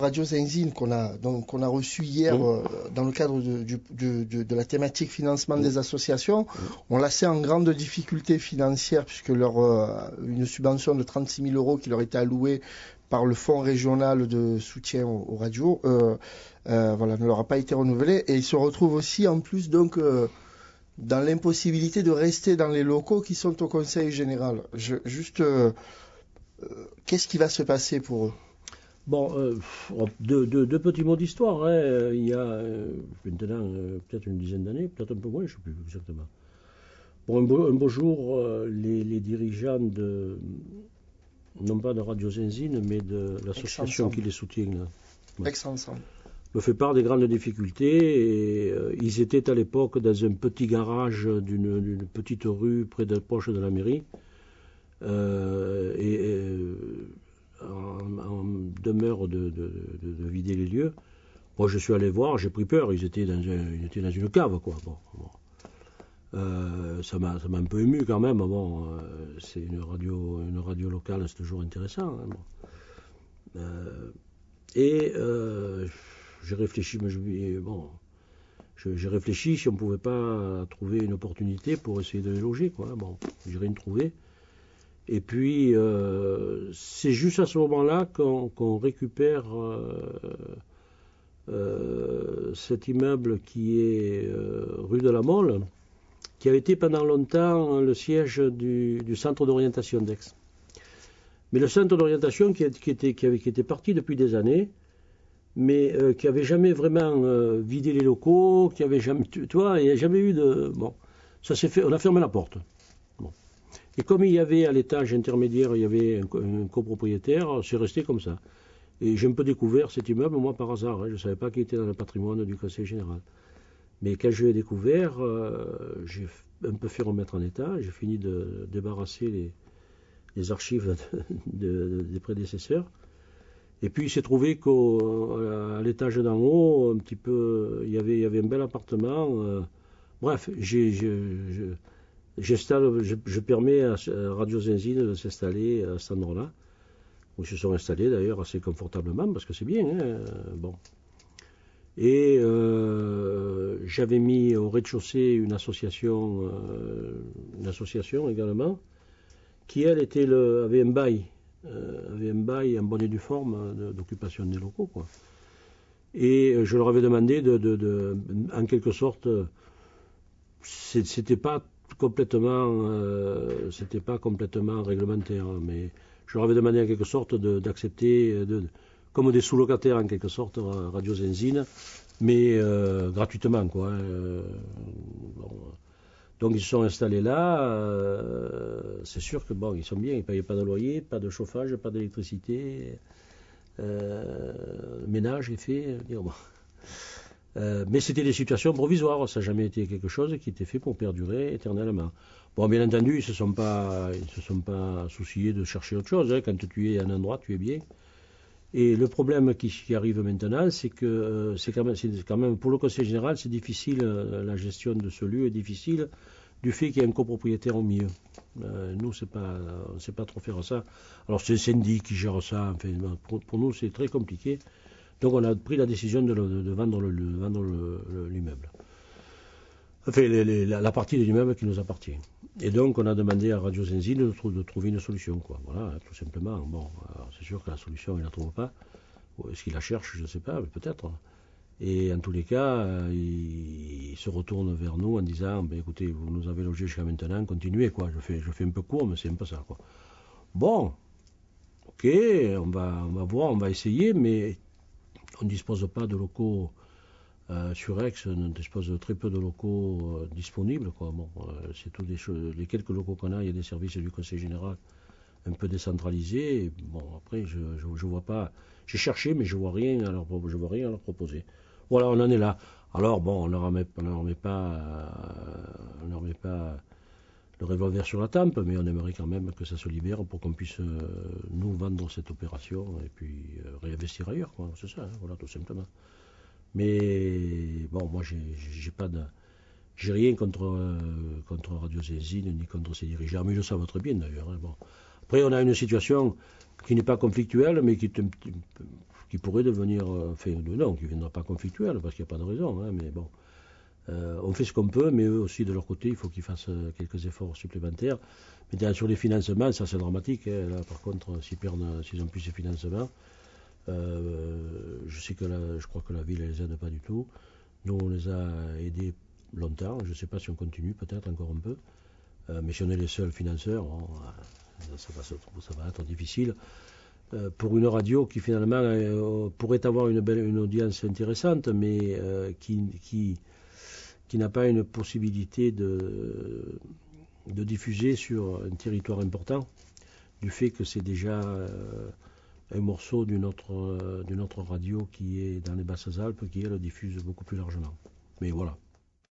Radio Zenzine qu'on a reçu hier dans le cadre de la thématique financement des associations, on l'a sait en grande difficulté financière puisque une subvention de 36 000 € qui leur était allouée par le fonds régional de soutien aux radios ne leur a pas été renouvelée et ils se retrouvent aussi en plus donc dans l'impossibilité de rester dans les locaux qui sont au Conseil général. Qu'est-ce qui va se passer pour eux? Bon, deux petits mots d'histoire. Il y a maintenant peut-être une dizaine d'années, peut-être un peu moins, je ne sais plus exactement. Bon, un beau jour, les dirigeants non pas de Radio Zenzine, mais de l'association qui les soutient, Ex-Ensemble, me fait part des grandes difficultés. Et, ils étaient à l'époque dans un petit garage d'une petite rue proche de la mairie. En demeure de vider les lieux. Moi, je suis allé voir, j'ai pris peur. Ils étaient dans une cave, quoi. Ça m'a un peu ému quand même. C'est une radio locale, c'est toujours intéressant. J'ai réfléchi, j'ai réfléchi si on ne pouvait pas trouver une opportunité pour essayer de les loger, quoi. Bon, j'ai rien trouvé. Et puis, c'est juste à ce moment-là qu'on récupère cet immeuble qui est rue de la Mole, qui avait été pendant longtemps le siège du centre d'orientation d'Aix. Mais le centre d'orientation qui était parti depuis des années, mais qui n'avait jamais vraiment vidé les locaux, qui avait jamais, tu vois, il n'y a jamais eu de... Bon, ça s'est fait, on a fermé la porte. Et comme il y avait à l'étage intermédiaire, il y avait un copropriétaire, c'est resté comme ça. Et j'ai un peu découvert cet immeuble, moi, par hasard. Je ne savais pas qu'il était dans le patrimoine du Conseil général. Mais quand je l'ai découvert, j'ai un peu fait remettre en état. J'ai fini de débarrasser les archives des prédécesseurs. Et puis, il s'est trouvé qu'à l'étage d'en haut, un petit peu, il y avait un bel appartement. Bref, je permets à Radio Zenzine de s'installer à cet endroit-là, où ils se sont installés d'ailleurs assez confortablement, parce que c'est bien. Bon. Et j'avais mis au rez-de-chaussée une association également, qui elle avait un bail, en bonne et due forme d'occupation des locaux, quoi. Et je leur avais demandé en quelque sorte, c'était pas complètement réglementaire, mais je leur avais demandé en quelque sorte d'accepter, comme des sous-locataires en quelque sorte, Radio Zenzine, mais gratuitement, quoi. Donc ils se sont installés là, c'est sûr que bon, ils sont bien, ils ne payaient pas de loyer, pas de chauffage, pas d'électricité, ménage est fait, mais c'était des situations provisoires, ça n'a jamais été quelque chose qui était fait pour perdurer éternellement. Bon, bien entendu, ils ne se sont pas souciés de chercher autre chose. Quand tu es à un endroit, tu es bien. Et le problème qui arrive maintenant, c'est que c'est quand même pour le Conseil général, c'est difficile, la gestion de ce lieu est difficile du fait qu'il y a un copropriétaire au milieu. Nous, on ne sait pas trop faire ça. Alors c'est le syndic qui gère ça. Enfin, pour nous, c'est très compliqué. Donc on a pris la décision de vendre l'immeuble. Enfin, la partie de l'immeuble qui nous appartient. Et donc on a demandé à Radio Zenzine de trouver une solution, quoi. Voilà, tout simplement. Bon, c'est sûr que la solution, il ne la trouve pas. Est-ce qu'il la cherche? Je ne sais pas, mais peut-être. Et en tous les cas, il se retourne vers nous en disant, écoutez, vous nous avez logés jusqu'à maintenant, continuez, quoi. Je fais un peu court, mais c'est un peu ça, quoi. Bon, ok, on va voir, on va essayer, mais on ne dispose pas de locaux sur Aix, on dispose de très peu de locaux disponibles, quoi. Bon, c'est tout des choses. Les quelques locaux qu'on a, il y a des services du Conseil général un peu décentralisés. Et bon, après, je vois pas. J'ai cherché, mais je vois rien à leur proposer. Voilà, on en est là. Alors bon, on leur met pas le revolver sur la tempe, mais on aimerait quand même que ça se libère pour qu'on puisse nous vendre cette opération et puis réinvestir ailleurs, quoi. C'est ça, hein, voilà, tout simplement. Mais bon, moi j'ai rien contre Radio Zenzine ni contre ses dirigeants, mais ils le savent très bien d'ailleurs. Hein, bon. Après, on a une situation qui n'est pas conflictuelle, mais qui qui pourrait devenir, non, qui ne viendra pas conflictuel, parce qu'il n'y a pas de raison, hein, mais bon. On fait ce qu'on peut, mais eux aussi, de leur côté, il faut qu'ils fassent quelques efforts supplémentaires. Mais sur les financements, ça c'est dramatique. Hein. Là, par contre, s'ils n'ont plus ces financements, je crois que la ville ne les aide pas du tout. Nous, on les a aidés longtemps. Je ne sais pas si on continue, peut-être encore un peu. Mais si on est les seuls financeurs, bon, ça va être difficile. Pour une radio qui finalement pourrait avoir une audience intéressante, mais qui n'a pas une possibilité de diffuser sur un territoire important, du fait que c'est déjà un morceau d'une autre radio qui est dans les Basses-Alpes, qui elle diffuse beaucoup plus largement. Mais voilà.